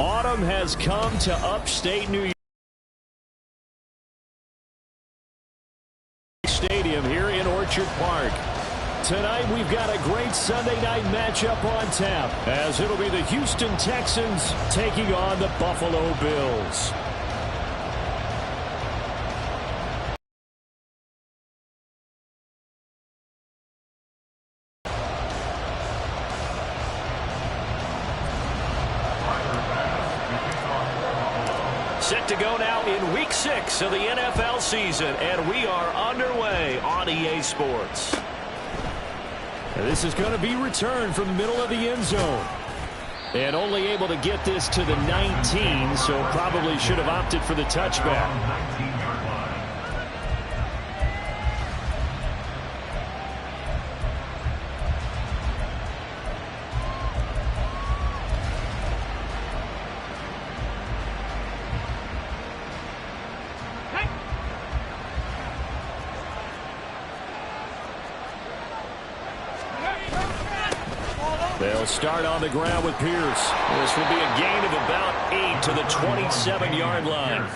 Autumn has come to upstate New York Stadium here in Orchard Park. Tonight we've got a great Sunday night matchup on tap, as it'll be the Houston Texans taking on the Buffalo Bills. Set to go now in Week 6 of the NFL season, and we are underway on EA Sports. And this is going to be returned from the middle of the end zone. And only able to get this to the 19, so probably should have opted for the touchback. They'll start on the ground with Pierce. This will be a gain of about 8 to the 27-yard line.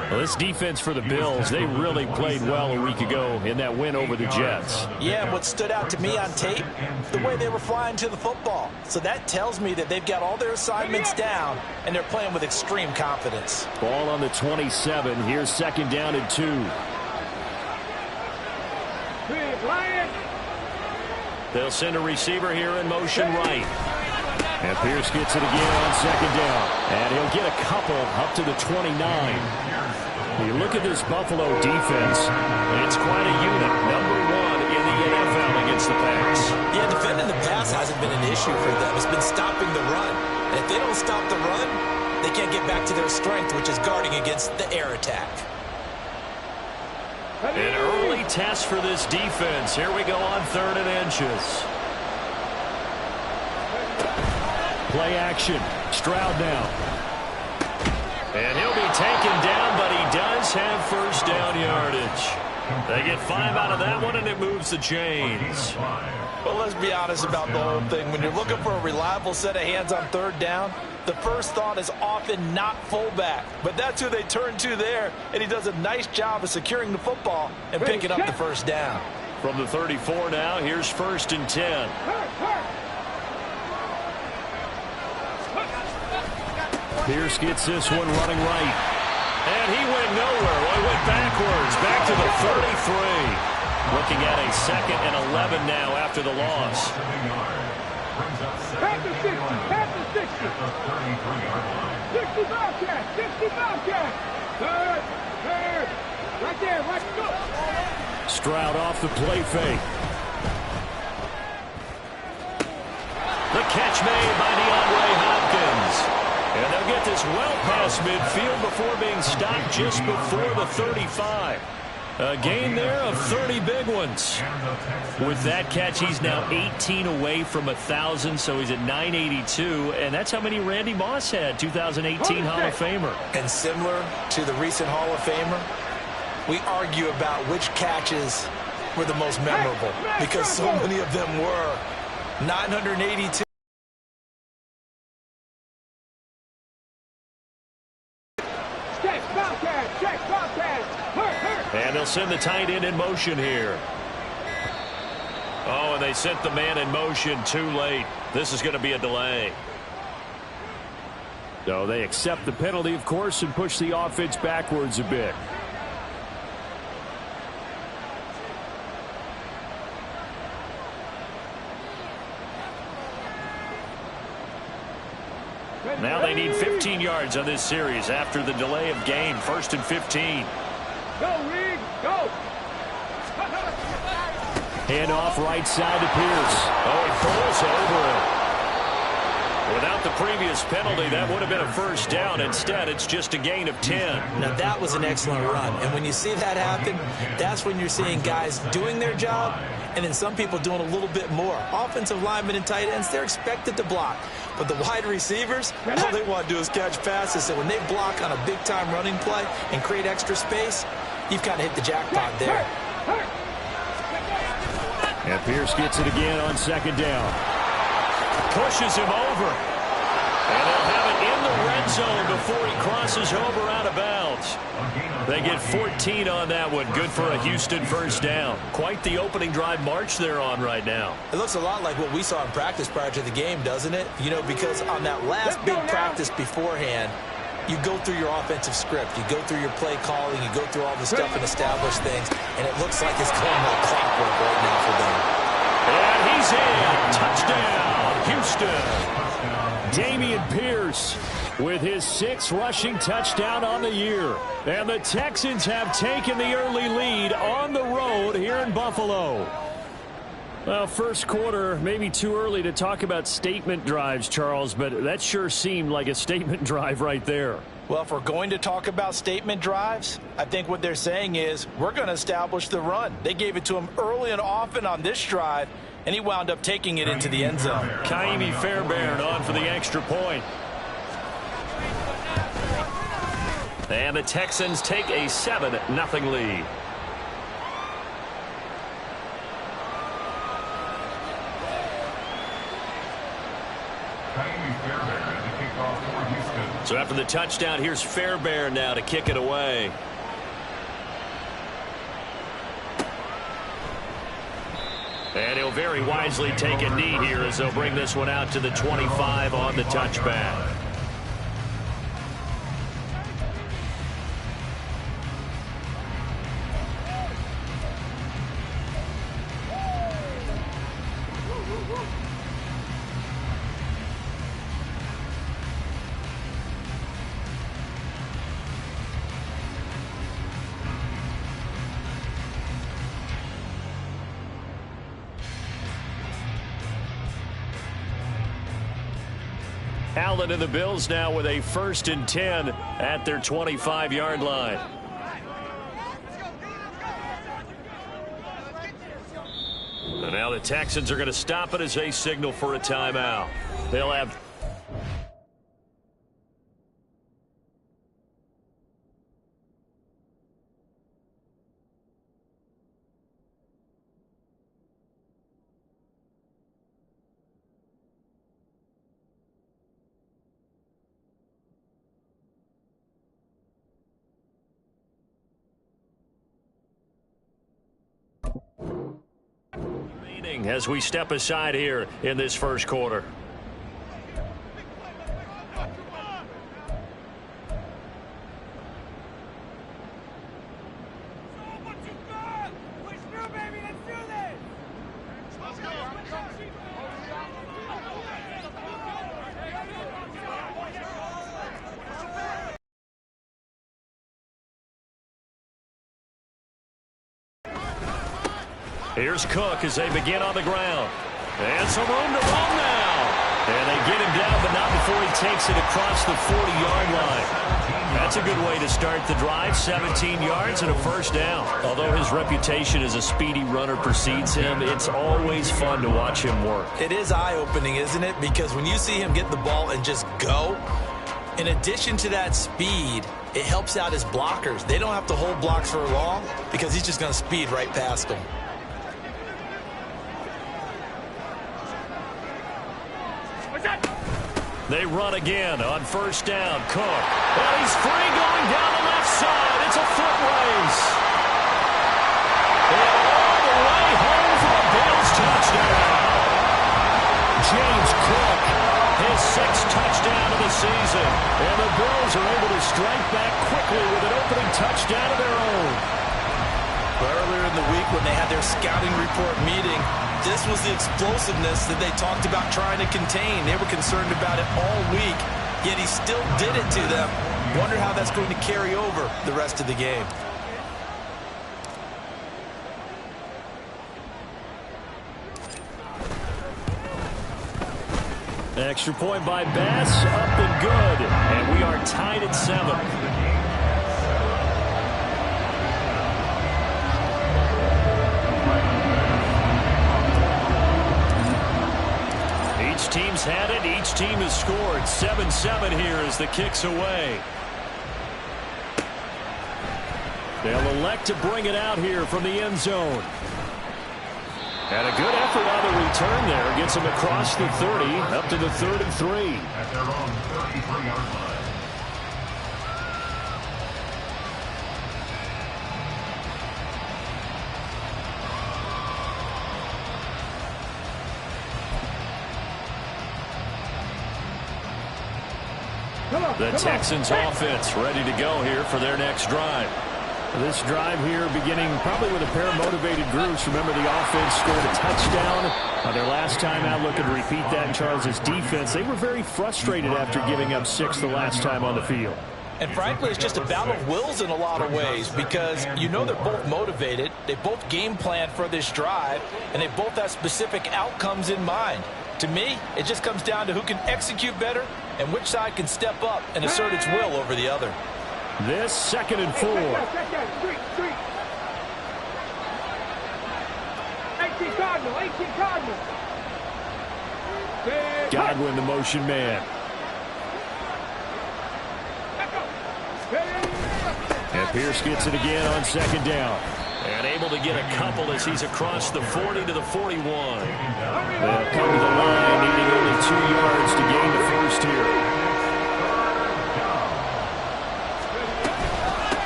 Well, this defense for the Bills, they really played well a week ago in that win over the Jets. Yeah, what stood out to me on tape, the way they were flying to the football. So that tells me that they've got all their assignments down, and they're playing with extreme confidence. Ball on the 27. Here's 2nd down and 2. They'll send a receiver here in motion right. And Pierce gets it again on 2nd down. And he'll get a couple up to the 29. You look at this Buffalo defense, it's quite a unit. Number 1 in the NFL against the pass. Yeah, defending the pass hasn't been an issue for them. It's been stopping the run. And if they don't stop the run, they can't get back to their strength, which is guarding against the air attack. An early test for this defense. Here we go on 3rd and inches. Play action. Stroud now. And he'll be taken down, but he does have 1st down yardage. They get 5 out of that one, and it moves the chains. Well, let's be honest about the whole thing. When you're looking for a reliable set of hands on 3rd down, the first thought is often not fullback. But that's who they turn to there, and he does a nice job of securing the football and picking up the 1st down. From the 34 now, here's 1st and 10. Pierce gets this one running right. And he went nowhere. Well, he went backwards, back to the 33. Looking at a 2nd and 11 now after the loss. Pass the 60, pass the 60. 60 Bobcat, 60 Bobcat. Third. Right there, let's go. Stroud off the play fake. The catch made by DeAndre Hopkins. And they'll get this well past midfield before being stopped just before the 35. A gain there of 30 big ones. With that catch, he's now 18 away from 1,000, so he's at 982, and that's how many Randy Moss had, 2018 Hall of Famer. And similar to the recent Hall of Famer, we argue about which catches were the most memorable, because so many of them were. 982. And they'll send the tight end in motion here. Oh, and they sent the man in motion too late. This is going to be a delay. So they accept the penalty, of course, and push the offense backwards a bit. Now they need 15 yards on this series after the delay of game. 1st and 15. Go, Reed, go. Hand off right side to Pierce. Oh, he pulls over it. Without the previous penalty, that would have been a 1st down. Instead, it's just a gain of 10. Now, that was an excellent run. And when you see that happen, that's when you're seeing guys doing their job and then some people doing a little bit more. Offensive linemen and tight ends, they're expected to block. But the wide receivers, all they want to do is catch passes. So when they block on a big-time running play and create extra space, you've kind of hit the jackpot there. And Pierce gets it again on 2nd down. Pushes him over. And they'll have it in the red end zone before he crosses over out of bounds. They get 14 on that one. Good for a Houston first down. Quite the opening drive march they're on right now. It looks a lot like what we saw in practice prior to the game, doesn't it? You know, because on that last big practice beforehand, you go through your offensive script. You go through your play calling. You go through all the stuff and establish things. And it looks like it's going like clockwork right now for them. And he's in. Touchdown, Houston. Dameon Pierce with his 6th rushing touchdown on the year. And the Texans have taken the early lead on the road here in Buffalo. Well, first quarter, maybe too early to talk about statement drives, Charles, but that sure seemed like a statement drive right there. Well, if we're going to talk about statement drives, I think what they're saying is we're going to establish the run. They gave it to him early and often on this drive, and he wound up taking it into the end zone. Ka'imi Fairbairn on for the extra point. And the Texans take a 7-0 lead. So after the touchdown, here's Fairbairn now to kick it away. And he'll very wisely take a knee here as they'll bring this one out to the 25 on the touchback. Allen and the Bills now with a 1st and 10 at their 25-yard line. And now the Texans are going to stop it as they signal for a timeout. They'll have... as we step aside here in this first quarter. Here's Cook as they begin on the ground. And some room to run now. And they get him down, but not before he takes it across the 40-yard line. That's a good way to start the drive. 17 yards and a first down. Although his reputation as a speedy runner precedes him, it's always fun to watch him work. It is eye-opening, isn't it? Because when you see him get the ball and just go, in addition to that speed, it helps out his blockers. They don't have to hold blocks for long because he's just going to speed right past them. They run again on first down. Cook. And he's free going down the left side. It's a foot race. And all the way home for a Bills touchdown. James Cook, his 6th touchdown of the season. And the Bills are able to strike back quickly with an opening touchdown of their own. Earlier in the week when they had their scouting report meeting, this was the explosiveness that they talked about trying to contain. They were concerned about it all week, yet he still did it to them. Wonder how that's going to carry over the rest of the game. Extra point by Bass, up and good. And we are tied at 7. Each team's had it. Each team has scored. 7-7 here as the kick's away. They'll elect to bring it out here from the end zone. And a good effort on the return there. Gets him across the 30, up to the 3rd and 3. At their own 33-yard line. The Texans offense ready to go here for their next drive. This drive here beginning probably with a pair of motivated groups. Remember, the offense scored a touchdown their last time out, looking to repeat that in Charles' defense. They were very frustrated after giving up 6 the last time on the field. And frankly, it's just a battle of wills in a lot of ways because you know they're both motivated. They both game plan for this drive, and they both have specific outcomes in mind. To me, it just comes down to who can execute better and which side can step up and assert its will over the other. This 2nd and 4. 18 Cardinal. Godwin, the motion man. And Pierce gets it again on 2nd down. And able to get a couple as he's across the 40 to the 41. They'll come to the line, needing only 2 yards to gain the first here.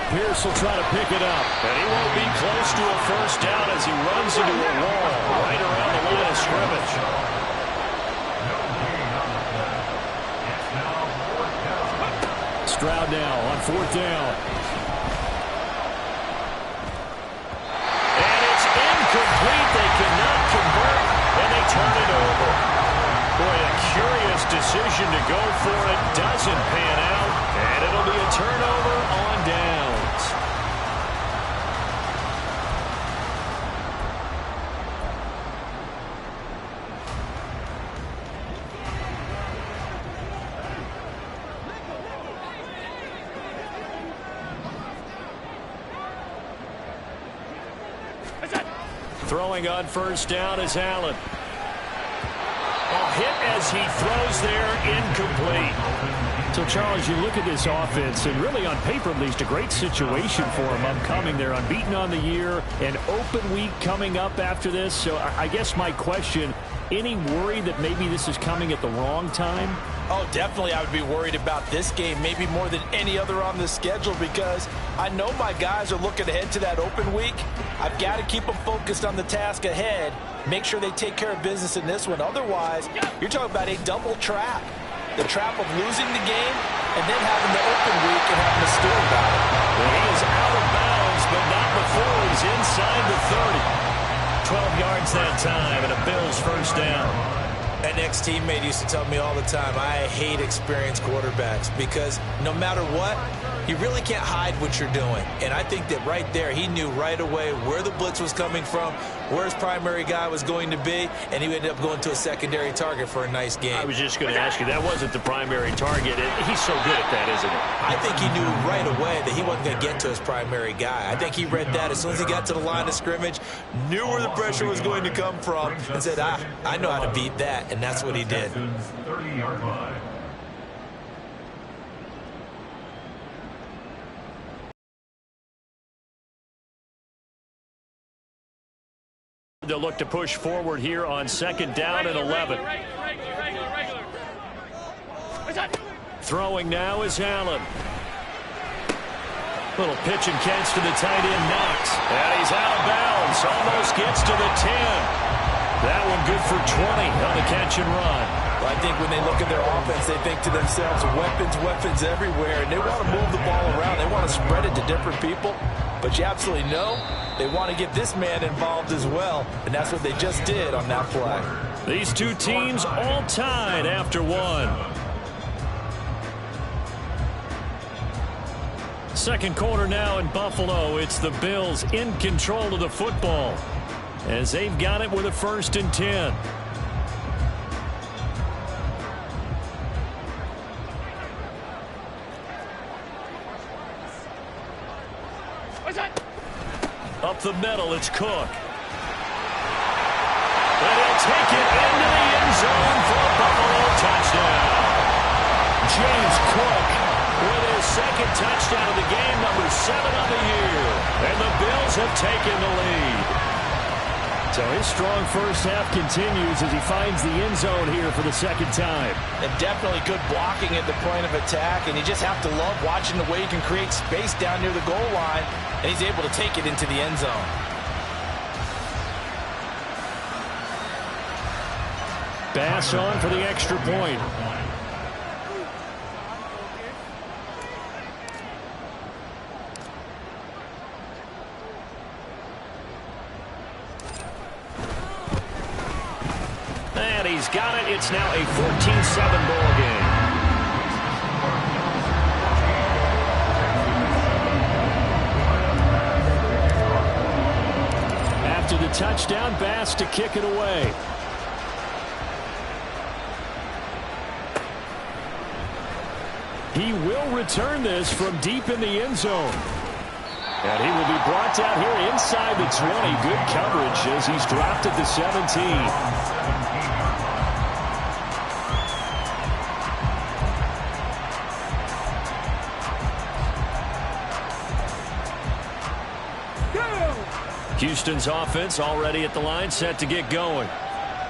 Pierce will try to pick it up. And he won't be close to a first down as he runs into a wall right around the line of scrimmage. Stroud now on 4th down. And it's incomplete. They cannot convert, and they turn it over. Boy, a curious decision to go for it. Doesn't pan out, and it'll be a turnover on downs. Throwing on first down is Allen. A hit as he throws there, incomplete. So, Charles, you look at this offense, and really on paper at least, a great situation for them upcoming. They're unbeaten on the year, an open week coming up after this. So I guess my question, any worry that maybe this is coming at the wrong time? Oh, definitely I would be worried about this game, maybe more than any other on the schedule, because I know my guys are looking ahead to that open week. I've got to keep them focused on the task ahead, make sure they take care of business in this one. Otherwise, you're talking about a double trap. The trap of losing the game and then having the open week and having to stew about it. Well, he is out of bounds, but not before he's inside the 30. 12 yards that time, and a Bills first down. An ex-teammate used to tell me all the time, I hate experienced quarterbacks because no matter what, you really can't hide what you're doing. And I think that right there, he knew right away where the blitz was coming from, where his primary guy was going to be, and he ended up going to a secondary target for a nice game. I was just going to ask you, that wasn't the primary target. He's so good at that, isn't he? I think he knew right away that he wasn't going to get to his primary guy. I think he read that as soon as he got to the line of scrimmage, knew where the pressure was going to come from, and said, I know how to beat that, and that's what he did. 30-yard line. They'll look to push forward here on 2nd down and 11. Throwing now is Allen. Little pitch and catch to the tight end, Knox. And he's out of bounds. Almost gets to the 10. That one good for 20 on the catch and run. Well, I think when they look at their offense, they think to themselves, weapons everywhere. And they want to move the ball around. They want to spread it to different people. But you absolutely know they want to get this man involved as well. And that's what they just did on that play. These two teams all tied after one. Second quarter now in Buffalo. It's the Bills in control of the football as they've got it with a 1st and 10. Up the middle, it's Cook. And he'll take it into the end zone for a Buffalo touchdown. James Cook with his 2nd touchdown of the game, number 7 on the year. And the Bills have taken the lead. So his strong first half continues as he finds the end zone here for the 2nd time. And definitely good blocking at the point of attack, and you just have to love watching the way he can create space down near the goal line, and he's able to take it into the end zone. Bass on for the extra point. And he's got it. It's now a 14-7 ball game. After the touchdown, Bass to kick it away. He will return this from deep in the end zone. And he will be brought down here inside the 20. Good coverage as he's dropped at the 17. Houston's offense already at the line, set to get going.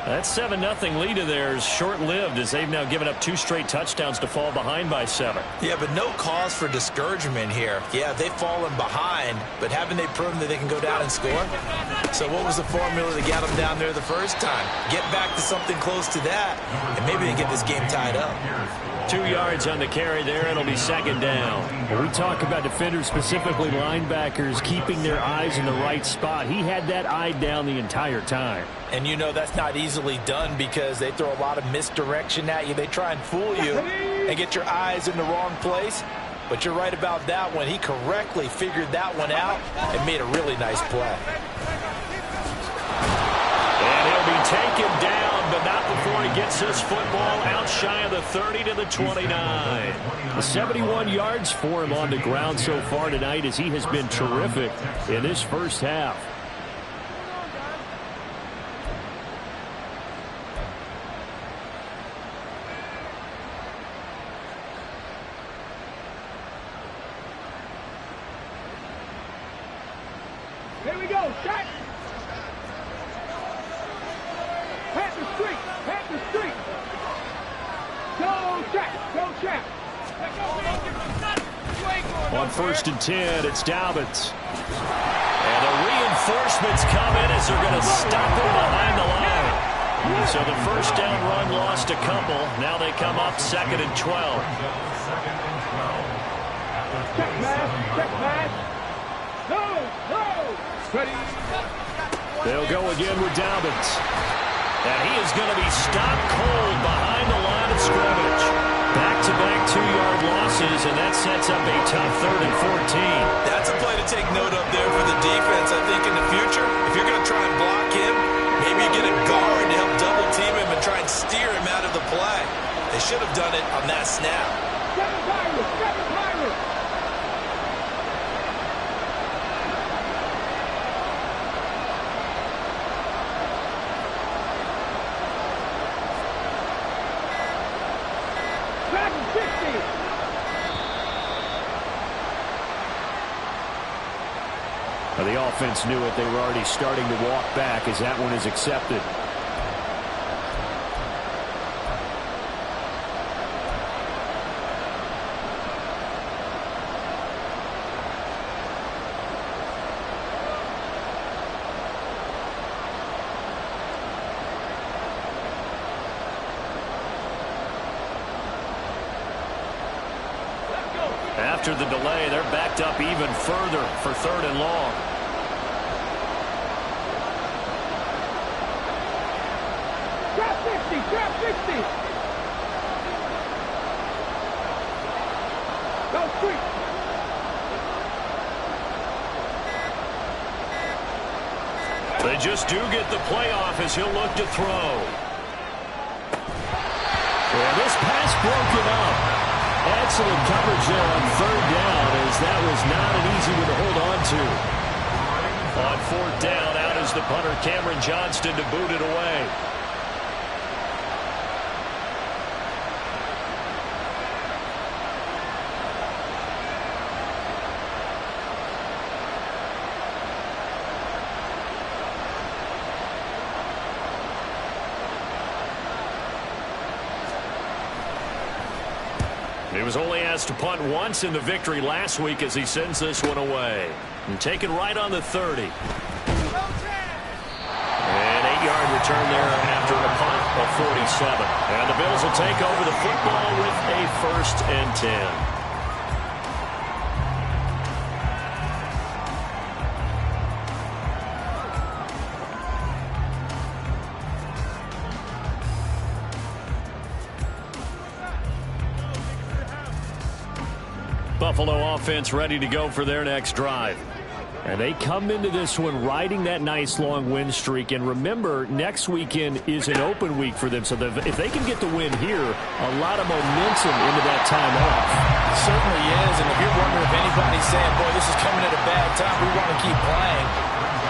That 7-0 lead of theirs short-lived as they've now given up 2 straight touchdowns to fall behind by 7. Yeah, but no cause for discouragement here. Yeah, they've fallen behind, but haven't they proven that they can go down and score? So what was the formula that got them down there the first time? Get back to something close to that, and maybe they get this game tied up. 2 yards on the carry there. It'll be second down. When we talk about defenders, specifically linebackers, keeping their eyes in the right spot. He had that eye down the entire time. And you know that's not easily done because they throw a lot of misdirection at you. They try and fool you and get your eyes in the wrong place. But you're right about that one. He correctly figured that one out and made a really nice play. And he'll be taken down, but not before he gets his football out shy of the 30 to the 29. 71 yards for him on the ground so far tonight as he has been terrific in this first half. Here we go, shot. Pat the street, pat the street. Go, Shaq, go, Shaq. On 1st and 10, it's Dobbins. And the reinforcements come in as they're going to stop him behind the line. So the first down run lost a couple. Now they come up 2nd and 12. Check pass, check pass. No. Ready. They'll go again with Dobbins. And he is going to be stopped cold behind the line of scrimmage. Back-to-back 2-yard losses, and that sets up a tough 3rd and 14. That's a play to take note of there for the defense. I think in the future, if you're going to try and block him, maybe you get a guard to help double-team him and try and steer him out of the play. They should have done it on that snap. Seven Pirates. The offense knew it. They were already starting to walk back as that one is accepted. After the delay, they're backed up even further for 3rd and long. Trap 60. Go street. They just do get the playoff as he'll look to throw. Well, this pass broken up. Excellent coverage there on 3rd down as that was not an easy one to hold on to. On 4th down, out is the punter Cameron Johnston to boot it away. He was only asked to punt once in the victory last week as he sends this one away. And taken right on the 30. An 8-yard return there after a punt of 47. And the Bills will take over the football with a 1st and 10. Buffalo offense ready to go for their next drive. And they come into this one riding that nice long win streak. And remember, next weekend is an open week for them. So if they can get the win here, a lot of momentum into that time off. It certainly is. And if you're wondering if anybody's saying, boy, this is coming at a bad time, we want to keep playing,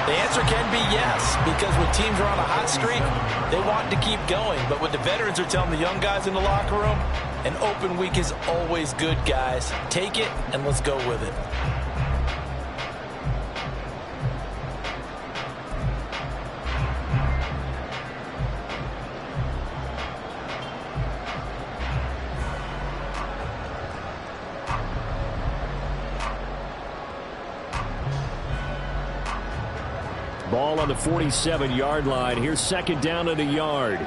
the answer can be yes. Because when teams are on a hot streak, they want to keep going. But what the veterans are telling the young guys in the locker room, an open week is always good, guys. Take it and let's go with it. Ball on the 47-yard line. Here's second down and a yard.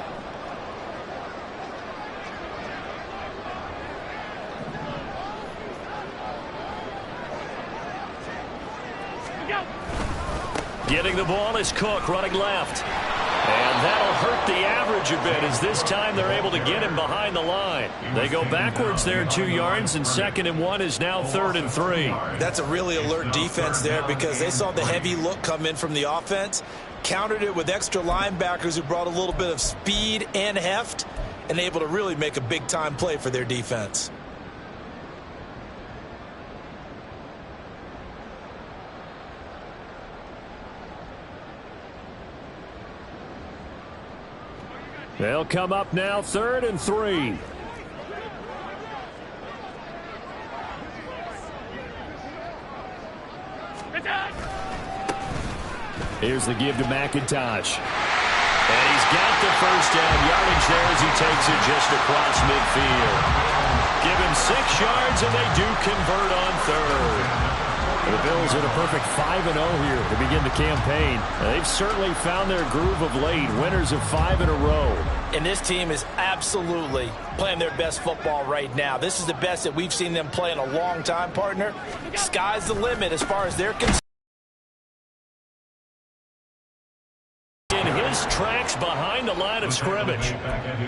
Getting the ball is Cook running left. And that'll hurt the average a bit as this time they're able to get him behind the line. They go backwards there 2 yards, and 2nd and 1 is now 3rd and 3. That's a really alert defense there because they saw the heavy look come in from the offense, countered it with extra linebackers who brought a little bit of speed and heft, and able to really make a big-time play for their defense. They'll come up now 3rd and 3. Here's the give to McIntosh. And he's got the first down yardage there as he takes it just across midfield. Give him 6 yards, and they do convert on 3rd. The Bills at a perfect 5-0 here to begin the campaign. They've certainly found their groove of late, winners of 5 in a row. And this team is absolutely playing their best football right now. This is the best that we've seen them play in a long time, partner. Sky's the limit as far as they're concerned. Tracks behind the line of scrimmage.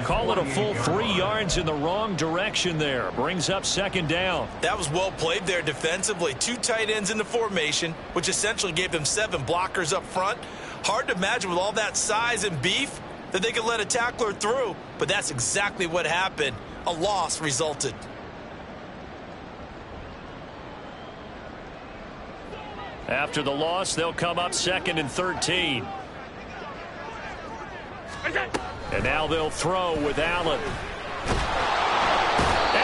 Call it a full 3 yards in the wrong direction there. Brings up 2nd down. That was well played there defensively. 2 tight ends in the formation, which essentially gave them 7 blockers up front. Hard to imagine with all that size and beef that they could let a tackler through, but that's exactly what happened. A loss resulted. After the loss, they'll come up 2nd and 13. And now they'll throw with Allen. And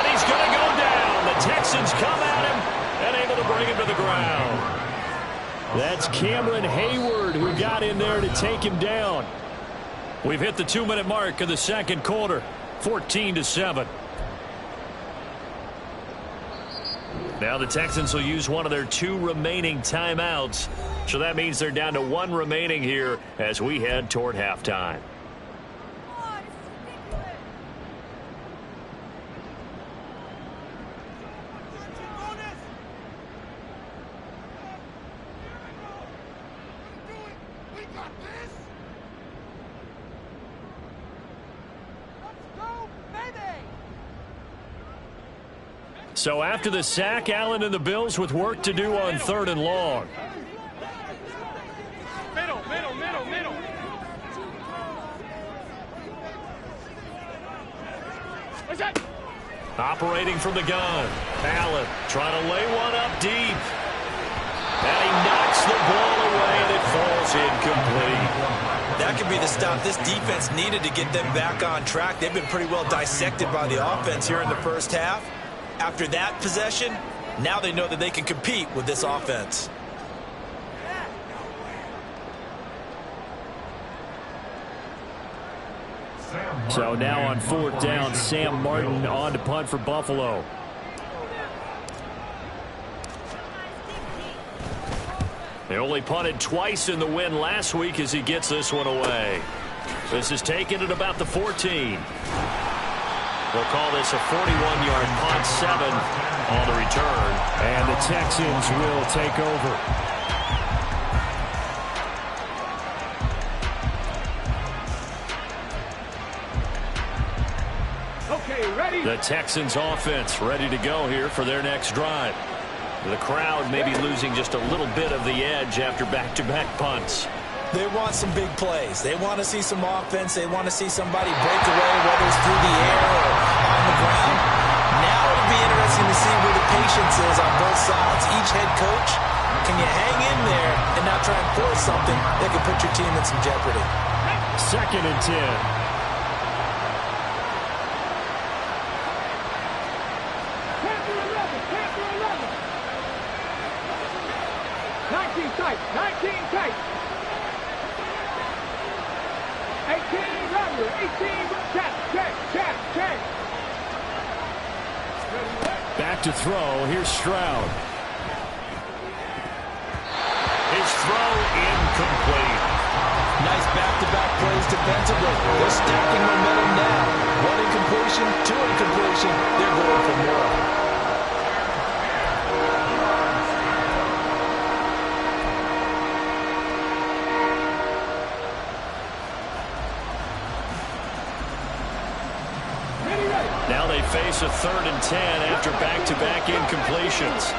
he's going to go down. The Texans come at him and able to bring him to the ground. That's Cameron Hayward who got in there to take him down. We've hit the 2-minute mark of the 2nd quarter. 14-7. Now the Texans will use one of their 2 remaining timeouts. So that means they're down to 1 remaining here as we head toward halftime. So after the sack, Allen and the Bills with work to do on 3rd and long. Middle. What's that? Operating from the gun. Allen trying to lay one up deep. And he knocks the ball away, and it falls incomplete. That could be the stop this defense needed to get them back on track. They've been pretty well dissected by the offense here in the first half. After that possession, now they know that they can compete with this offense. So now on 4th down, Sam Martin on to punt for Buffalo. They only punted twice in the win last week as he gets this one away. This is taken at about the 14. We'll call this a 41-yard punt, 7 on the return. And the Texans will take over. Okay, ready? The Texans offense ready to go here for their next drive. The crowd may be losing just a little bit of the edge after back-to-back punts. They want some big plays. They want to see some offense. They want to see somebody break away, whether it's through the air or on the ground. Now it'll be interesting to see where the patience is on both sides. Each head coach, can you hang in there and not try and force something that could put your team in some jeopardy? 2nd and 10. Panther 11, Panther 11. 19 tight, 19 tight. 18 rubber, 18 check. Back to throw. Here's Stroud. His throw incomplete. Nice back-to-back plays defensively. They're stacking momentum now. 1 incompletion, 2 incompletion. They're going for more. Now they face a 3rd and 10 after back-to-back incompletions.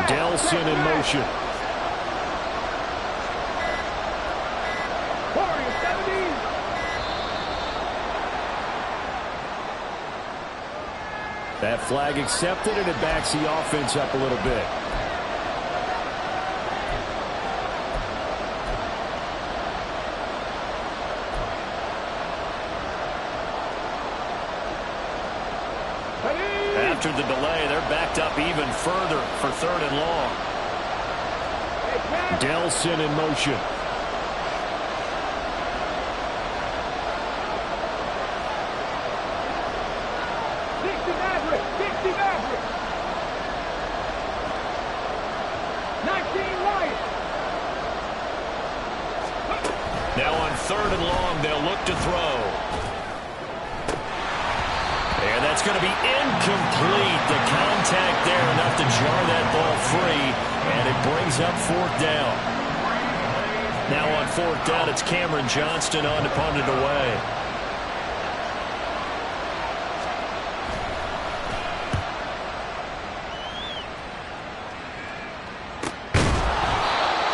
Delson in motion. That flag accepted, and it backs the offense up a little bit. After the delay, they're backed up even further for 3rd and long. Delson in motion. Now on 3rd and long, they'll look to throw. And that's going to be incomplete. The contact there enough to jar that ball free, and it brings up 4th down. Now on 4th down, it's Cameron Johnston on to punt it away.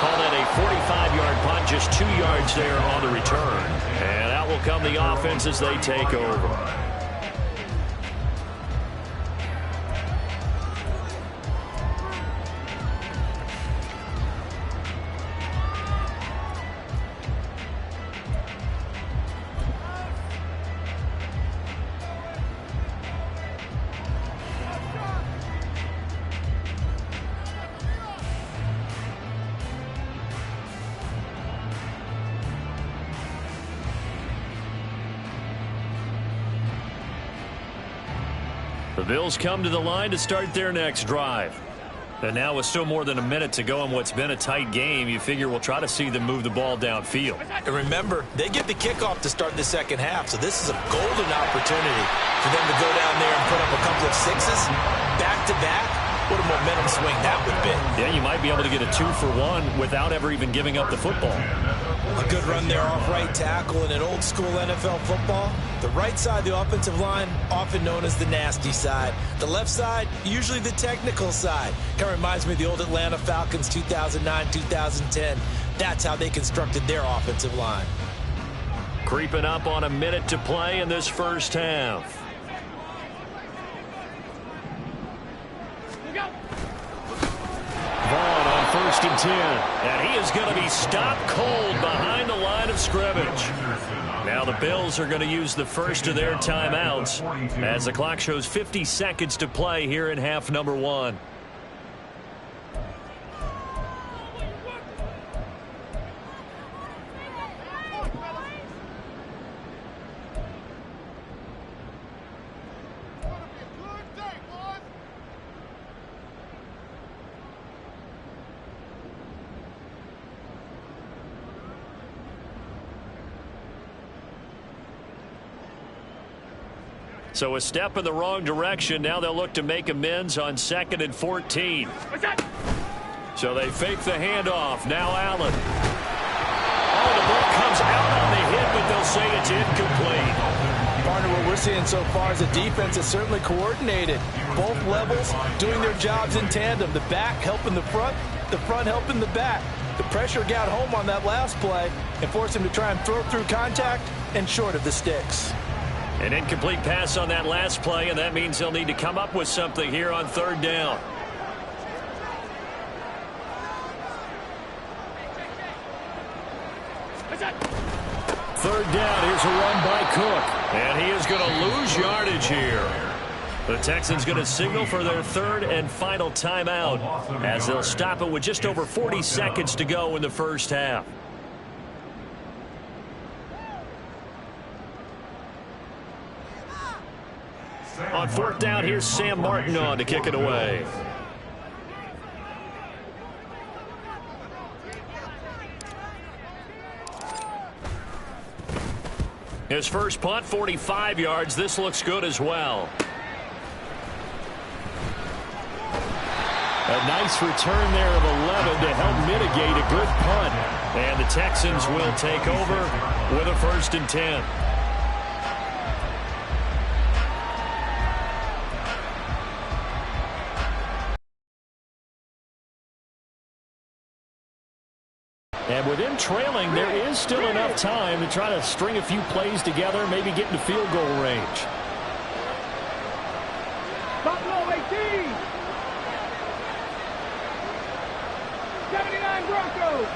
Call that a 45-yard punt, just 2 yards there on the return. And out will come the offense as they take over. The Bills come to the line to start their next drive. And now with still more than a minute to go in what's been a tight game, you figure we'll try to see them move the ball downfield. And remember, they get the kickoff to start the 2nd half, so this is a golden opportunity for them to go down there and put up a couple of 6s back-to-back. What a momentum swing that would be. Yeah, you might be able to get a 2-for-1 without ever even giving up the football. A good run there off right tackle in an old-school NFL football. The right side of the offensive line, often known as the nasty side. The left side, usually the technical side. Kind of reminds me of the old Atlanta Falcons 2009-2010. That's how they constructed their offensive line. Creeping up on a minute to play in this first half. Vaughn on 1st and 10. And he is going to be stopped cold behind the line of scrimmage. Now the Bills are going to use the first of their timeouts as the clock shows 50 seconds to play here in half number 1. So a step in the wrong direction. Now they'll look to make amends on 2nd and 14. So they fake the handoff. Now Allen. Oh, the ball comes out on the hit, but they'll say it's incomplete. Partner, what we're seeing so far is a defense is certainly coordinated. Both levels doing their jobs in tandem. The back helping the front helping the back. The pressure got home on that last play and forced him to try and throw through contact and short of the sticks. An incomplete pass on that last play, and that means they'll need to come up with something here on third down. Third down, here's a run by Cook. And he is going to lose yardage here. The Texans going to signal for their third and final timeout as they'll stop it with just over 40 seconds to go in the first half. On fourth down, here's Sam Martin on to kick it away. His first punt, 45 yards. This looks good as well. A nice return there of 11 to help mitigate a good punt. And the Texans will take over with a 1st and 10. And with him trailing, there is still enough time to try to string a few plays together, maybe get into field goal range. Buffalo 18. 79 Broncos.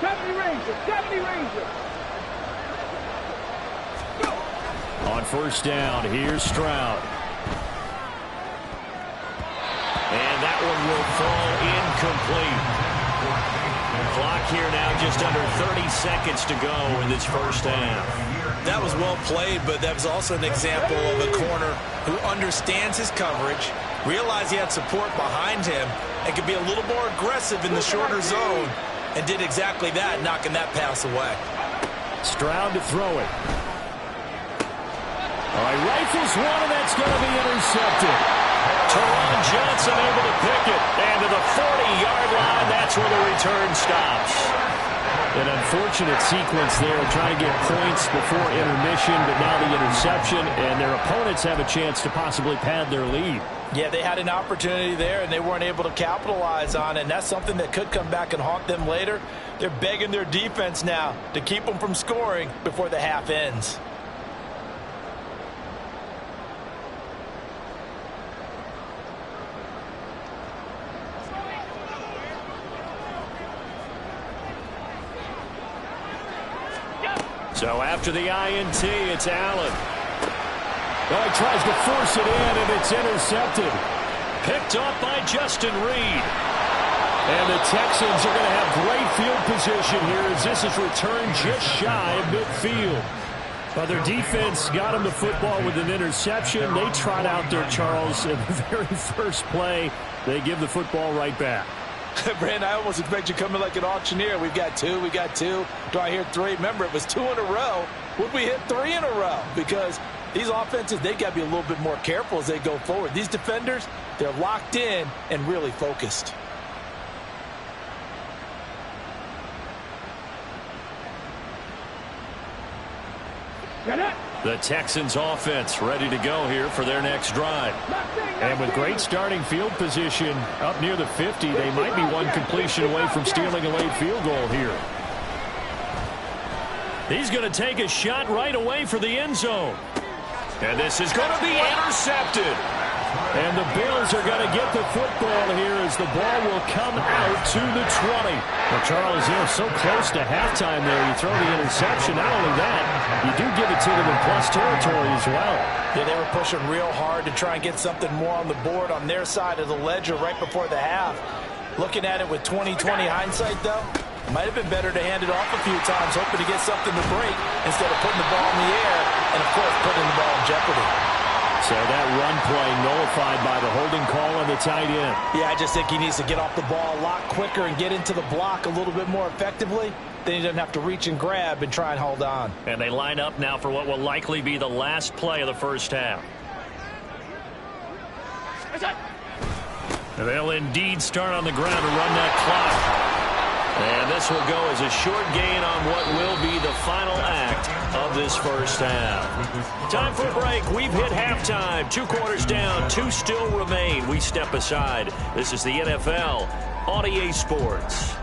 70 Rangers. 70 Rangers. Go. On first down, here's Stroud. And that one will fall incomplete. Clock here now just under 30 seconds to go in this first half. That was well played, but that was also an example of a corner who understands his coverage, realized he had support behind him, and could be a little more aggressive in the shorter zone, and did exactly that, knocking that pass away. Stroud to throw it. All right, rifles one, and that's going to be intercepted. Teron Johnson able to pick it. And to the 40-yard line, that's where the return stops. An unfortunate sequence there, trying to get points before intermission, but now the interception, and their opponents have a chance to possibly pad their lead. Yeah, they had an opportunity there, and they weren't able to capitalize on it, and that's something that could come back and haunt them later. They're begging their defense now to keep them from scoring before the half ends. So after the INT, it's Allen. Well, he tries to force it in, and it's intercepted. Picked up by Justin Reed. And the Texans are going to have great field position here as this is returned just shy of midfield. But their defense got them the football with an interception. They trot out there, Charles, in the very first play. They give the football right back. Brandon, I almost expect you to come in like an auctioneer. We've got two. Do I hear three? Remember, it was 2 in a row. Would we hit 3 in a row? Because these offenses, they got to be a little bit more careful as they go forward. These defenders, they're locked in and really focused. The Texans offense ready to go here for their next drive. And with great starting field position up near the 50, they might be one completion away from stealing a late field goal here. He's going to take a shot right away for the end zone. And this is going to be intercepted. And the Bills are going to get the football here as the ball will come out to the 20. Well, Charles, so close to halftime there. You throw the interception. Not only that, you do give it to them in plus territory as well. Yeah, they were pushing real hard to try and get something more on the board on their side of the ledger right before the half. Looking at it with 20/20 hindsight, though, might have been better to hand it off a few times, hoping to get something to break instead of putting the ball in the air and, of course, putting the ball in jeopardy. So that run play nullified by the holding call on the tight end. Yeah, I just think he needs to get off the ball a lot quicker and get into the block a little bit more effectively. Then he doesn't have to reach and grab and try and hold on. And they line up now for what will likely be the last play of the first half. They'll indeed start on the ground to run that clock. And this will go as a short gain on what will be the final act of this first half. Time for a break. We've hit halftime. 2 quarters down, 2 still remain. We step aside. This is the NFL on EA Sports.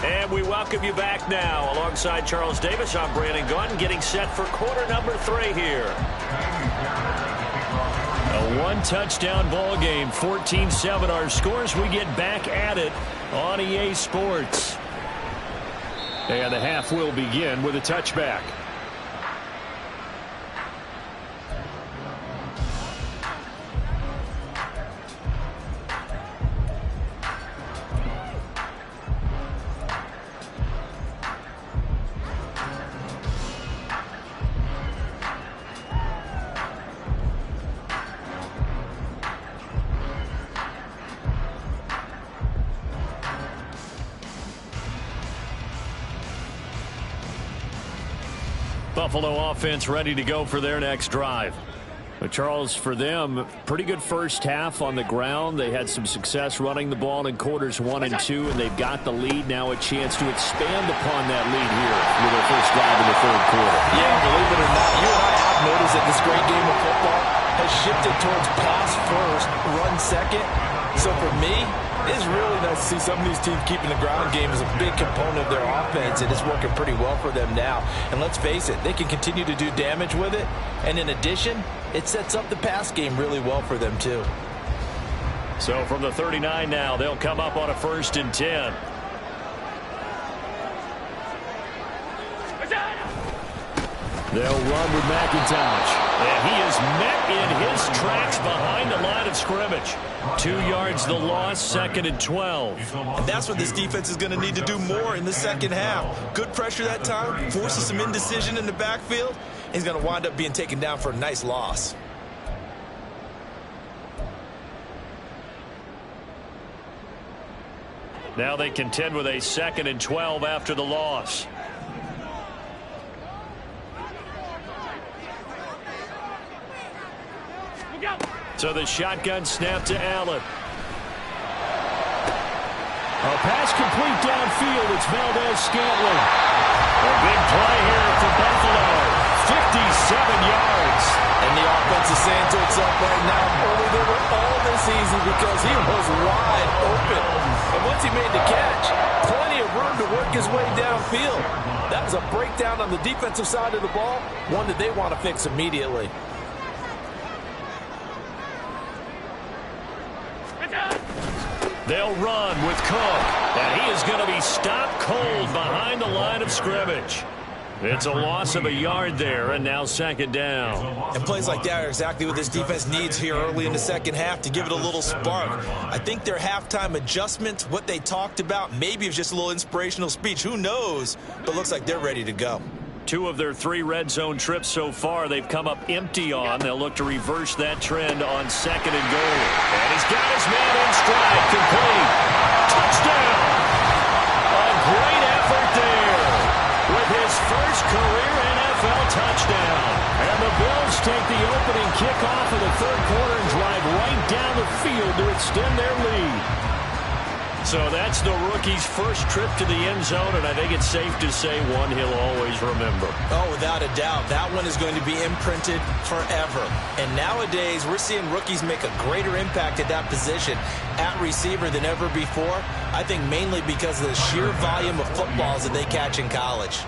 And we welcome you back now. Alongside Charles Davis, I'm Brandon Gunn, getting set for quarter number 3 here. A 1-touchdown ball game, 14-7 our scores. We get back at it on EA Sports. And the half will begin with a touchback. Buffalo offense ready to go for their next drive. But Charles, for them, pretty good first half on the ground. They had some success running the ball in quarters 1 and 2, and they've got the lead. Now a chance to expand upon that lead here with their first drive in the 3rd quarter. Yeah, believe it or not, you and I have noticed that this great game of football has shifted towards pass first, run second. So for me, it's really nice to see some of these teams keeping the ground game as a big component of their offense, and it's working pretty well for them now. And let's face it, they can continue to do damage with it. And in addition, it sets up the pass game really well for them too. So from the 39 now, they'll come up on a 1st and 10. They'll run with McIntosh. And he is met in his tracks behind the line of scrimmage. 2 yards the loss, 2nd and 12. And that's what this defense is going to need to do more in the second half. Good pressure that time, forces some indecision in the backfield. He's going to wind up being taken down for a nice loss. Now they contend with a 2nd and 12 after the loss. So the shotgun snap to Allen. A pass complete downfield. It's Valdez-Scantling. A big play here for Buffalo. 57 yards. And the offense is saying to itself right now, only they were all this easy because he was wide open. And once he made the catch, plenty of room to work his way downfield. That was a breakdown on the defensive side of the ball, one that they want to fix immediately. They'll run with Cook, and he is going to be stopped cold behind the line of scrimmage. It's a loss of a yard there, and now 2nd down. And plays like that are exactly what this defense needs here early in the second half to give it a little spark. I think their halftime adjustments, what they talked about, maybe it's just a little inspirational speech. Who knows? But looks like they're ready to go. 2 of their 3 red zone trips so far they've come up empty on. They'll look to reverse that trend on 2nd and goal. And he's got his man in stride. Complete. Touchdown. A great effort there with his first career NFL touchdown. And the Bills take the opening kickoff of the 3rd quarter and drive right down the field to extend their lead. So that's the rookie's first trip to the end zone, and I think it's safe to say one he'll always remember. Oh, without a doubt. That one is going to be imprinted forever. And nowadays, we're seeing rookies make a greater impact at that position at receiver than ever before. I think mainly because of the sheer volume of footballs that they catch in college.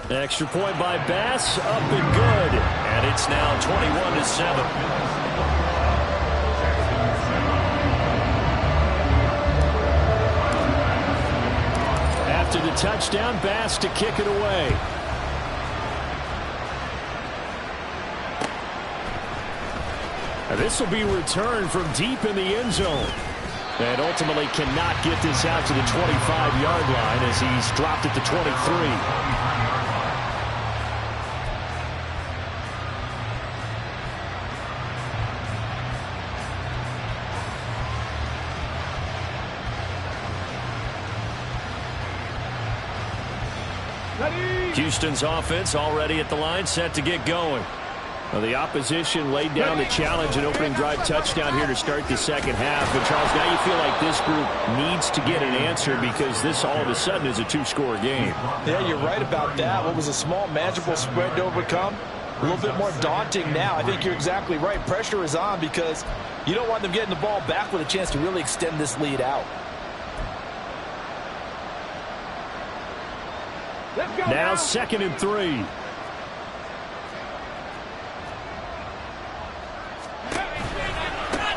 Extra point by Bass, up and good. And it's now 21-7. After the touchdown, Bass to kick it away. And this will be returned from deep in the end zone. And ultimately cannot get this out to the 25-yard line as he's dropped at the 23. Houston's offense already at the line, set to get going. Well, the opposition laid down the challenge, an opening drive touchdown here to start the second half. And, Charles, now you feel like this group needs to get an answer because this all of a sudden is a two-score game. Yeah, you're right about that. What was a small, manageable spread to overcome? A little bit more daunting now. I think you're exactly right. Pressure is on because you don't want them getting the ball back with a chance to really extend this lead out. Now 2nd and 3.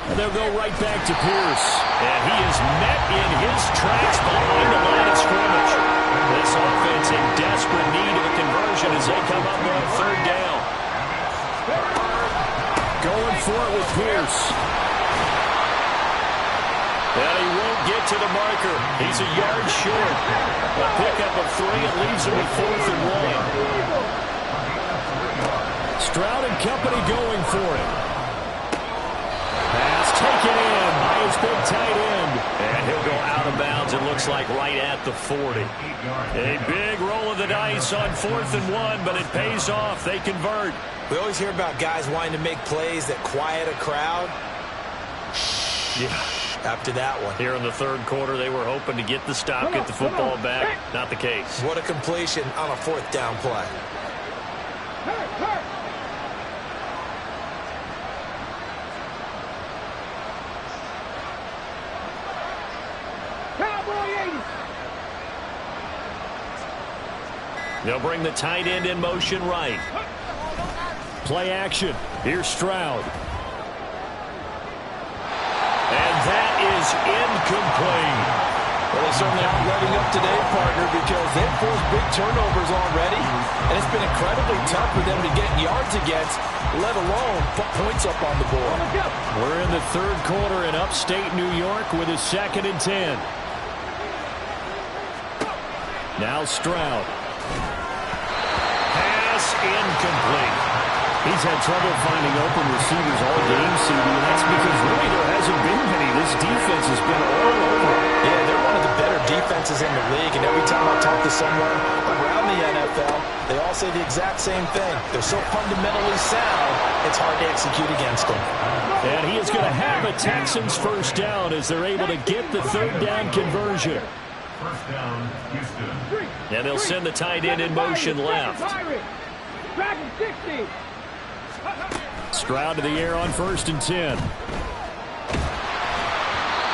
And they'll go right back to Pierce. And he is met in his tracks behind the line of scrimmage. This offense in desperate need of a conversion as they come up on 3rd down. Going for it with Pierce. And he won't get to the marker. He's a yard short. A pickup of 3. It leaves him with 4th and 1. Stroud and company going for it. Pass taken in by his big tight end. And he'll go out of bounds, it looks like, right at the 40. A big roll of the dice on 4th and 1, but it pays off. They convert. We always hear about guys wanting to make plays that quiet a crowd. Yeah. After that one. Here in the 3rd quarter, they were hoping to get the stop, get the football back. Not the case. What a completion on a 4th down play. They'll bring the tight end in motion right. Play action. Here's Stroud. And that is incomplete. Well, they certainly aren't letting up today, partner, because they've forced big turnovers already, and it's been incredibly tough for them to get yards against, let alone put points up on the board. We're in the 3rd quarter in upstate New York with a 2nd and 10. Now Stroud. Pass incomplete. He's had trouble finding open receivers all game, CD, and that's because really there hasn't been many. This defense has been all over. Yeah, they're one of the better defenses in the league, and every time I talk to someone around the NFL, they all say the exact same thing. They're so fundamentally sound, it's hard to execute against them. And he is going to have a Texans 1st down as they're able to get the 3rd down conversion. And they'll send the tight end in motion left. Stroud to the air on 1st and 10.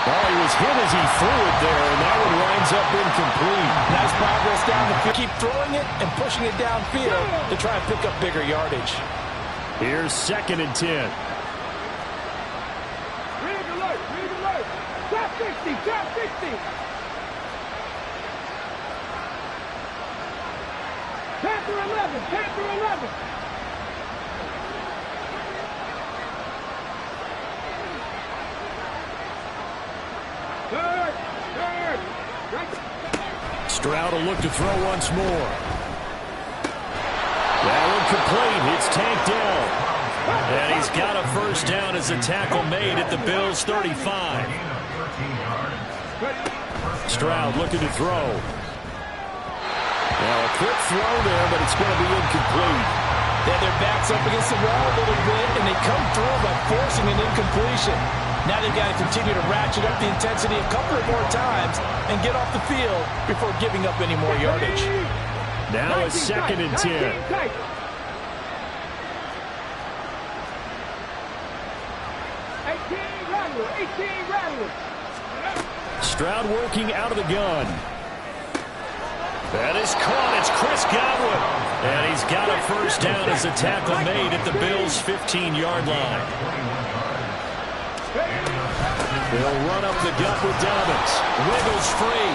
Well, he was hit as he threw it there, and that one winds up incomplete. Nice progress down the field. Keep throwing it and pushing it downfield to try and pick up bigger yardage. Here's 2nd and 10. Read alert, read alert. Top 60, top 60. Panther 11, Panther 11. Third. Right. Stroud will look to throw once more. That one complete. It's tanked down. And he's got a 1st down as the tackle made at the Bills' 35. Stroud looking to throw. Now a quick throw there, but it's going to be incomplete. Yeah, their backs up against the wall a little bit, and they come through by forcing an incompletion. Now they've got to continue to ratchet up the intensity a couple of more times and get off the field before giving up any more yardage. Now a 2nd and 10. 18 Rattler. Stroud working out of the gun. That is caught. It's Chris Godwin. And he's got a 1st down as the tackle made at the Bills' 15-yard line. They'll run up the gut with Dobbins. Wiggles free.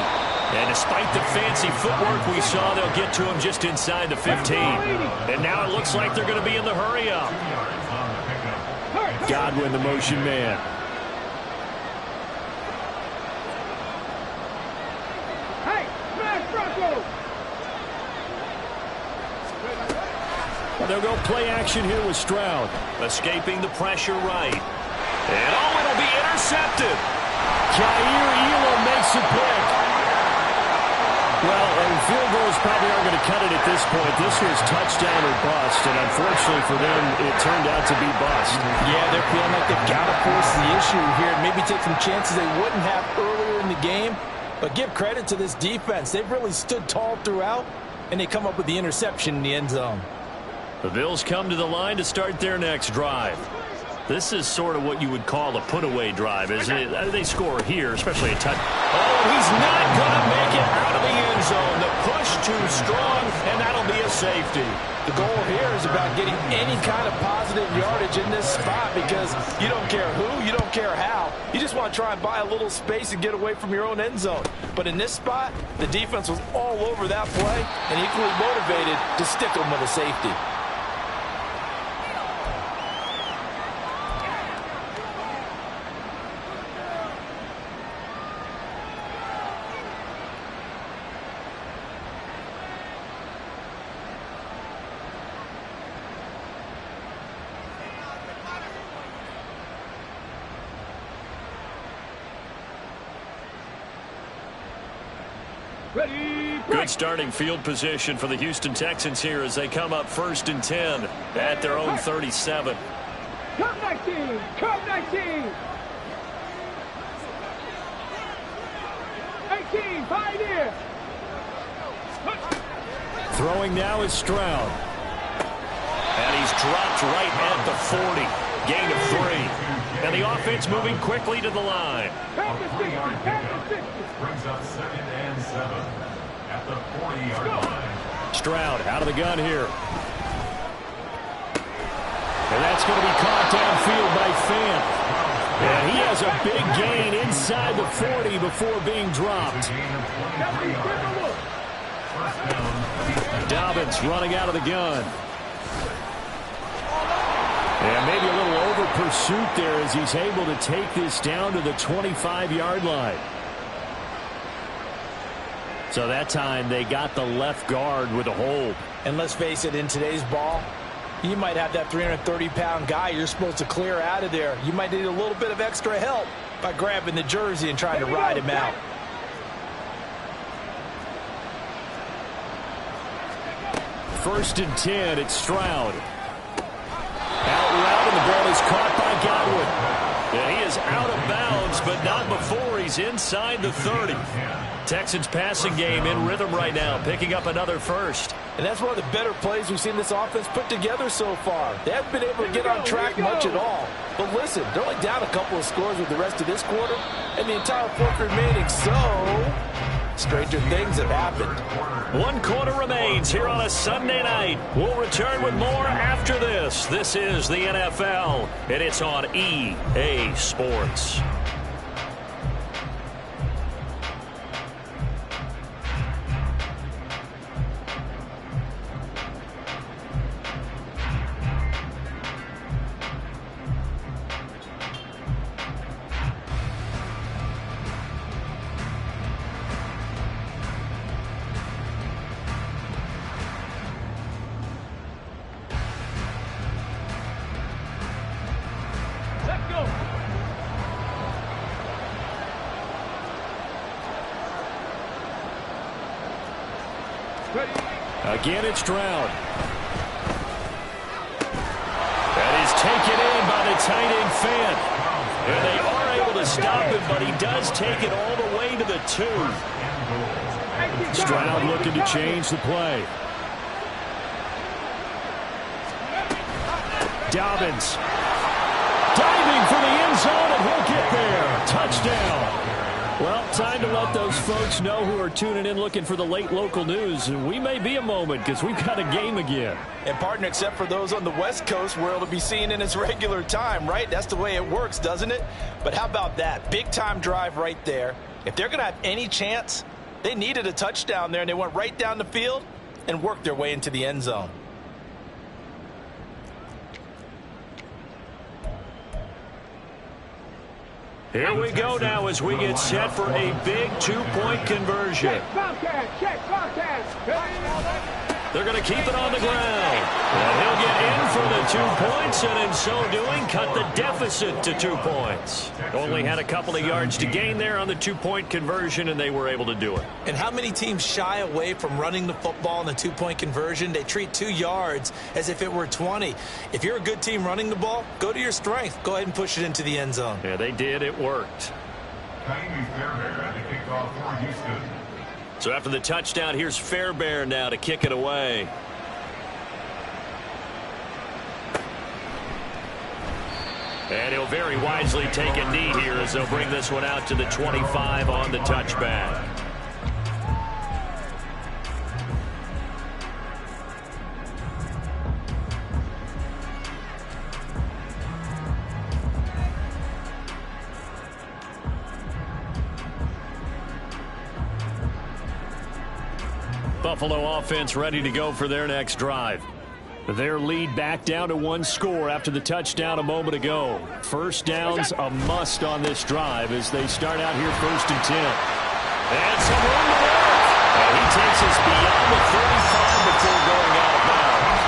And despite the fancy footwork we saw, they'll get to him just inside the 15. And now it looks like they're going to be in the hurry-up. Godwin, the motion man. Hey, smash Bronco. They'll go play action here with Stroud. Escaping the pressure right. And it'll be intercepted. Jair Elam makes a pick. Well, and field goals probably aren't going to cut it at this point. This was touchdown or bust, and unfortunately for them, it turned out to be bust. Yeah, they're feeling like they've got to force the issue here and maybe take some chances they wouldn't have earlier in the game. But give credit to this defense. They've really stood tall throughout, and they come up with the interception in the end zone. The Bills come to the line to start their next drive. This is sort of what you would call a put-away drive, isn't it? They score here, especially a touch. Oh, he's not going to make it out of the end zone. The push too strong, and that'll be a safety. The goal here is about getting any kind of positive yardage in this spot because you don't care who, you don't care how. You just want to try and buy a little space and get away from your own end zone. But in this spot, the defense was all over that play and equally motivated to stick them with a safety. Good starting field position for the Houston Texans here as they come up 1st and 10 at their own 37. Come 19! Come 19! 18, Pioneer! Throwing now is Stroud. And he's dropped right at the 40. Gain of 3. And the offense moving quickly to the line. Brings up 2nd and 7 at the 40-yard line. Stroud out of the gun here. And that's going to be caught downfield by Fant. And he has a big gain inside the 40 before being dropped. Dobbins running out of the gun. And maybe a little over pursuit there as he's able to take this down to the 25-yard line. So that time they got the left guard with a hold. And let's face it, in today's ball, you might have that 330-pound guy you're supposed to clear out of there. You might need a little bit of extra help by grabbing the jersey and trying to ride him out. First and 10, it's Stroud. Out route, and the ball is caught by Godwin. And he is out of bounds, but not before he's inside the 30. Texans passing game in rhythm right now, picking up another first. And that's one of the better plays we've seen this offense put together so far. They haven't been able to get on track much at all. But listen, they're only down a couple of scores with the rest of this quarter, and the entire fourth remaining, so stranger things have happened. 1 quarter remains here on a Sunday night. We'll return with more after this. This is the NFL, and it's on EA Sports. Again, it's Stroud. That is taken in by the tight end Fant. And they are able to stop him, but he does take it all the way to the 2. Stroud looking to change the play. Dobbins diving for the end zone, and he'll get there. Touchdown. Well, time to let those folks know who are tuning in looking for the late local news. We may be a moment because we've got a game again. And, partner, except for those on the West Coast where it'll be seen in its regular time, right? That's the way it works, doesn't it? But how about that? Big-time drive right there. If they're going to have any chance, they needed a touchdown there, and they went right down the field and worked their way into the end zone. Here we go now as we get set for a big 2-point conversion. Check Bobcat! Check Bobcat! They're going to keep it on the ground. And he'll get in for the 2 points, and in so doing, cut the deficit to 2 points. Only had a couple of yards to gain there on the 2-point conversion, and they were able to do it. And how many teams shy away from running the football in the 2-point conversion? They treat 2 yards as if it were 20. If you're a good team running the ball, go to your strength. Go ahead and push it into the end zone. Yeah, they did. It worked. Ka'imi Fairbairn at the kickoff for Houston. So after the touchdown, here's Fairbairn now to kick it away. And he'll very wisely take a knee here as they'll bring this one out to the 25 on the touchback. Buffalo offense ready to go for their next drive. Their lead back down to 1 score after the touchdown a moment ago. First down's a must on this drive as they start out here 1st and 10. And some room to work. And he takes us beyond the 35 before going out of bounds.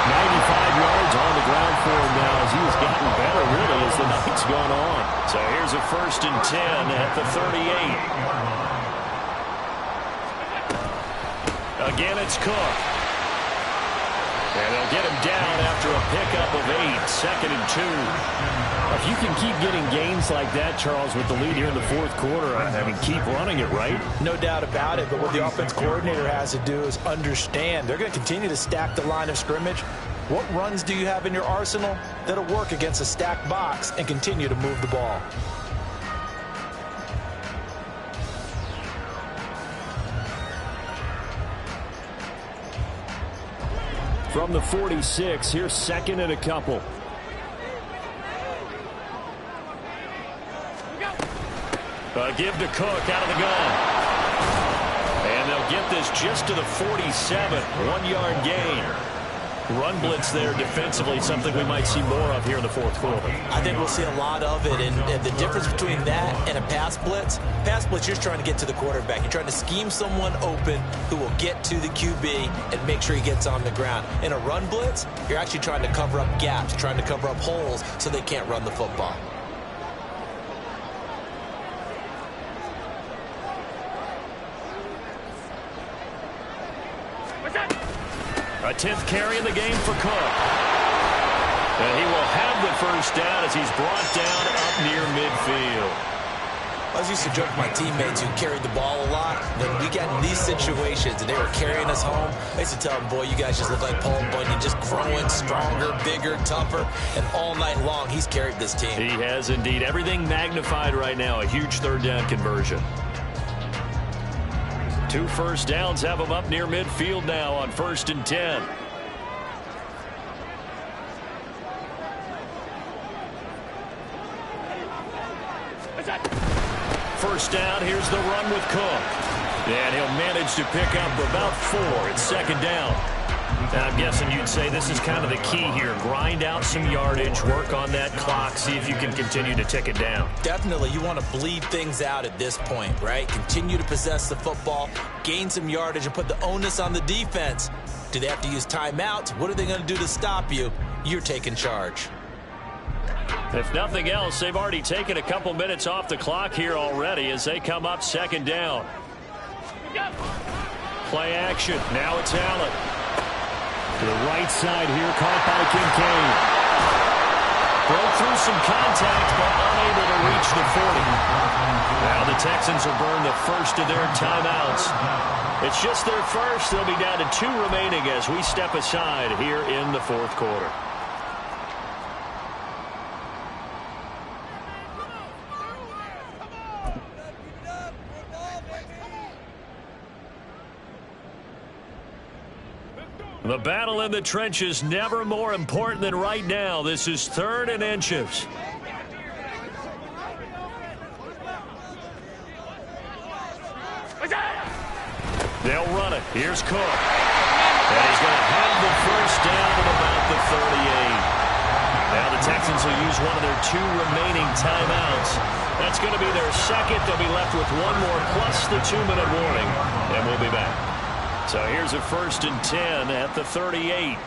95 yards on the ground for him now as he has gotten better really as the night's gone on. So here's a 1st and 10 at the 38. Again, it's Cook. And they'll get him down after a pickup of 8, 2nd and 2. If you can keep getting gains like that, Charles, with the lead here in the 4th quarter, I mean, keep running it, right? No doubt about it, but what the offense coordinator has to do is understand. They're going to continue to stack the line of scrimmage. What runs do you have in your arsenal that'll work against a stacked box and continue to move the ball? From the 46, here's 2nd and a couple. Give to Cook out of the gun. And they'll get this just to the 47, 1-yard gain. Run blitz there defensively, something we might see more of here in the 4th quarter. I think we'll see a lot of it, and the difference between that and a pass blitz, you're just trying to get to the quarterback. You're trying to scheme someone open who will get to the QB and make sure he gets on the ground. In a run blitz, you're actually trying to cover up gaps, trying to cover up holes so they can't run the football. A 10th carry in the game for Cook. And he will have the 1st down as he's brought down up near midfield. I was used to joke with my teammates who carried the ball a lot. When we got in these situations and they were carrying us home, I used to tell them, boy, you guys just look like Paul Bunyan, just growing stronger, bigger, tougher. And all night long, he's carried this team. He has indeed. Everything magnified right now. A huge 3rd down conversion. 2 1st downs have him up near midfield now on 1st and 10. First down, here's the run with Cook. And he'll manage to pick up about 4. It's 2nd down. I'm guessing you'd say this is kind of the key here. Grind out some yardage, work on that clock, see if you can continue to tick it down. Definitely. You want to bleed things out at this point, right? Continue to possess the football, gain some yardage, and put the onus on the defense. Do they have to use timeouts? What are they going to do to stop you? You're taking charge. If nothing else, they've already taken a couple minutes off the clock here already as they come up 2nd down. Play action. Now it's Allen. To the right side here, caught by Kincaid. Broke through some contact, but unable to reach the 40. Now the Texans will burn the 1st of their timeouts. It's just their 1st. They'll be down to 2 remaining as we step aside here in the 4th quarter. The battle in the trenches never more important than right now. This is 3rd and inches. They'll run it. Here's Cook. And he's going to have the 1st down at about the 38. Now the Texans will use one of their 2 remaining timeouts. That's going to be their 2nd. They'll be left with 1 more plus the 2-minute warning. And we'll be back. So here's a 1st and 10 at the 38.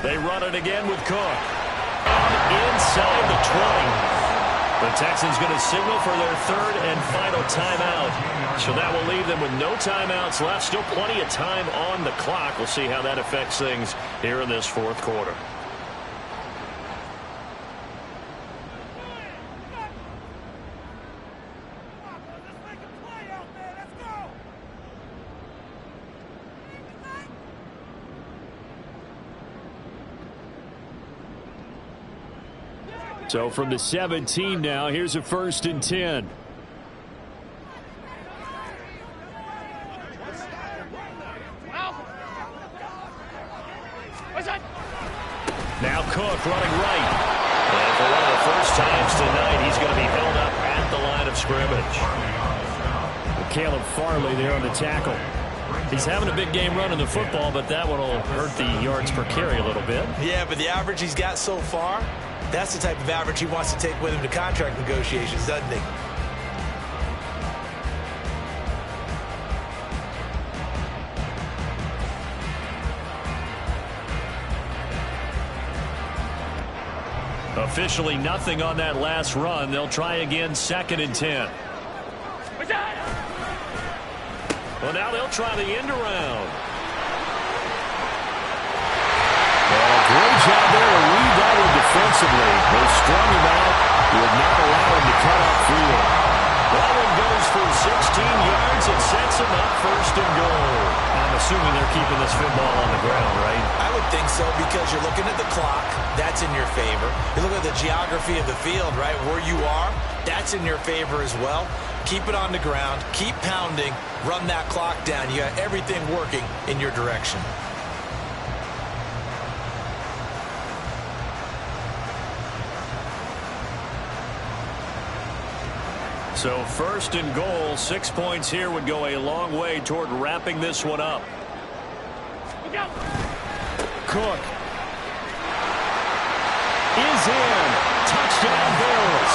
They run it again with Cook. Inside the 20. The Texans going to signal for their 3rd and final timeout. So that will leave them with no timeouts left. Still plenty of time on the clock. We'll see how that affects things here in this 4th quarter. So from the 17 now, here's a 1st and 10. Now Cook running right. And for one of the first times tonight, he's going to be held up at the line of scrimmage. Caleb Farley there on the tackle. He's having a big game running the football, but that one will hurt the yards per carry a little bit. Yeah, but the average he's got so far, that's the type of average he wants to take with him to contract negotiations, doesn't he? Officially nothing on that last run. They'll try again, 2nd and 10. Well, now they'll try the end around. Great job there to read that one defensively. They strung him out, would not allow him to cut up field. That one goes for 16 yards. It sets him up 1st and goal. I'm assuming they're keeping this football on the ground, right? I would think so, because you're looking at the clock. That's in your favor. You look at the geography of the field, right? Where you are, that's in your favor as well. Keep it on the ground. Keep pounding. Run that clock down. You got everything working in your direction. So 1st and goal, 6 points here would go a long way toward wrapping this one up. Cook is in. Touchdown Bills.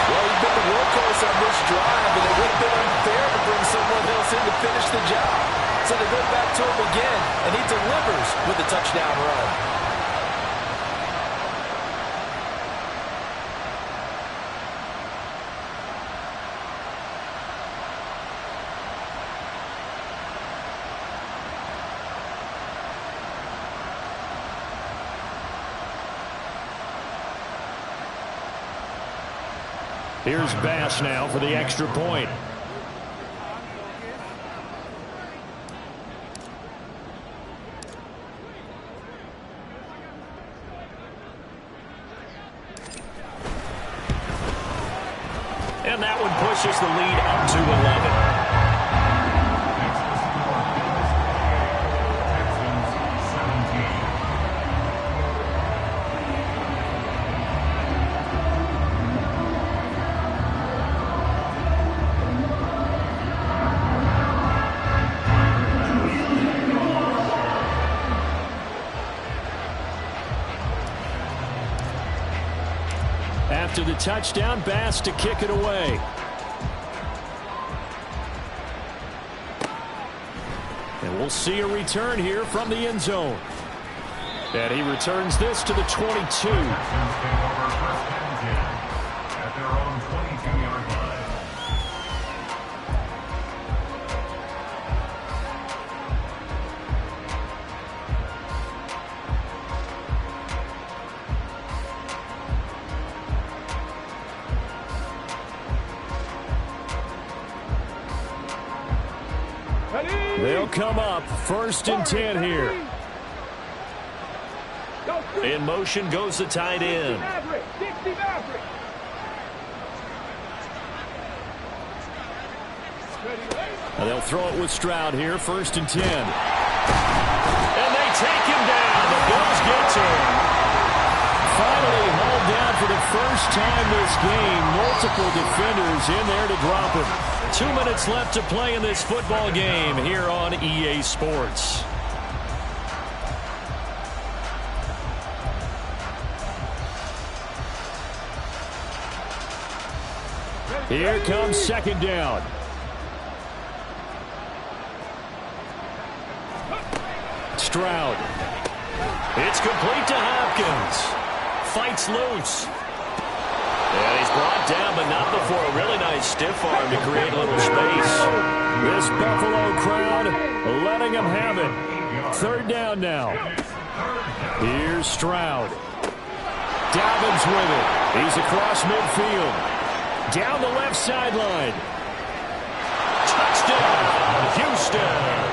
Well, he's been the workhorse on this drive, and it would have been unfair to bring someone else in to finish the job. So they go back to him again, and he delivers with a touchdown run. Here's Bass now for the extra point. And that one pushes the lead up to 11. After the touchdown, Bass to kick it away. And we'll see a return here from the end zone. And he returns this to the 22. At their own 22-yard line. They'll come up 1st and 10 here. In motion goes the tight end. And they'll throw it with Stroud here, 1st and 10. And they take him down. The Bills get to him. Finally hauled down for the first time this game. Multiple defenders in there to drop him. 2 minutes left to play in this football game here on EA Sports. Here comes second down. Stroud. It's complete to Hopkins. Fights loose. And he's brought down, but not before a really nice stiff arm to create a little space. This Buffalo crowd letting them have it. Third down now. Here's Stroud. Dobbins with it. He's across midfield. Down the left sideline. Touchdown, Houston.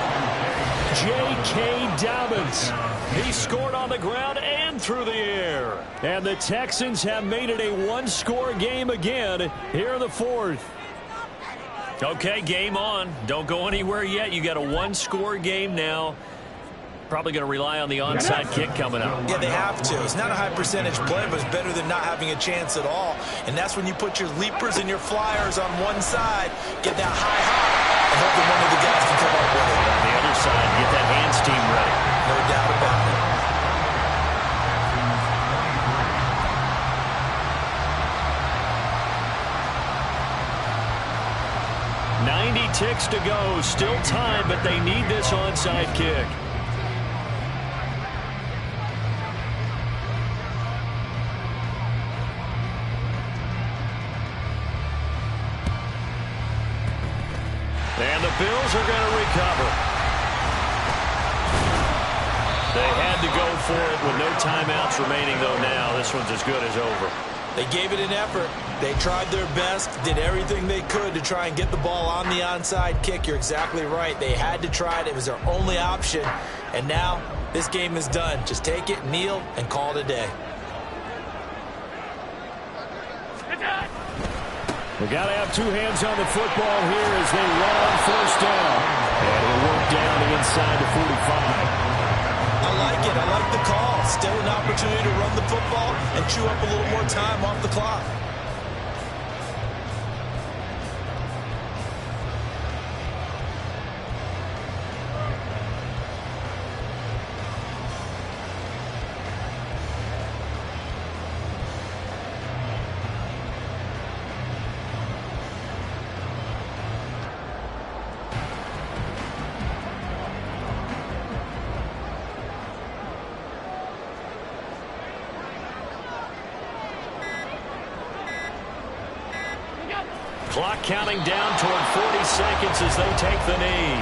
J.K. Dobbins. He scored on the ground and through the air. And the Texans have made it a one-score game again here in the fourth. Okay, game on. Don't go anywhere yet. You got a one-score game now. Probably going to rely on the onside kick coming up. Yeah, they have to. It's not a high percentage play, but it's better than not having a chance at all. And that's when you put your leapers and your flyers on one side, get that high hop, and hope that one of the guys can come up with it. On the other side, get that hands team ready. No doubt about it. 90 ticks to go. Still time, but they need this onside kick. And the Bills are going to recover. They had to go for it with no timeouts remaining, though, now. This one's as good as over. They gave it an effort. They tried their best, did everything they could to try and get the ball on the onside kick. You're exactly right. They had to try it. It was their only option. And now this game is done. Just take it, kneel, and call it a day. We got to have two hands on the football here as they run on first down. And it'll work down to inside the 45. I like it. I like the call. Still an opportunity to run the football and chew up a little more time off the clock. Clock counting down toward 40 seconds as they take the knee.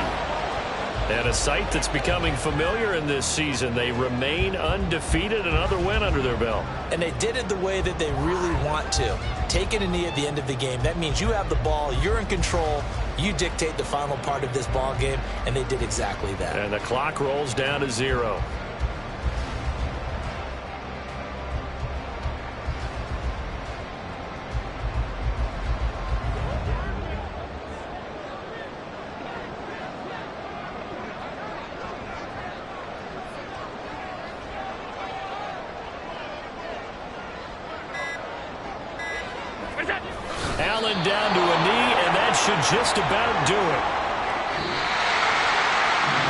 And a sight that's becoming familiar in this season. They remain undefeated, another win under their belt. And they did it the way that they really want to. Taking a knee at the end of the game, that means you have the ball, you're in control, you dictate the final part of this ball game, and they did exactly that. And the clock rolls down to 0. Allen down to a knee, and that should just about do it.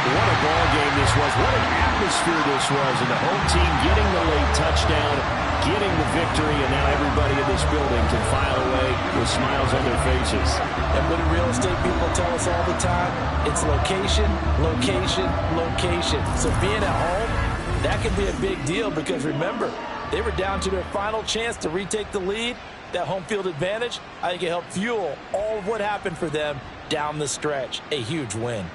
What a ball game this was. What an atmosphere this was. And the home team getting the late touchdown, getting the victory, and now everybody in this building can file away with smiles on their faces. And what do real estate people tell us all the time? It's location, location, location. So being at home, that can be a big deal because remember, they were down to their final chance to retake the lead. That home field advantage, I think it helped fuel all of what happened for them down the stretch. A huge win.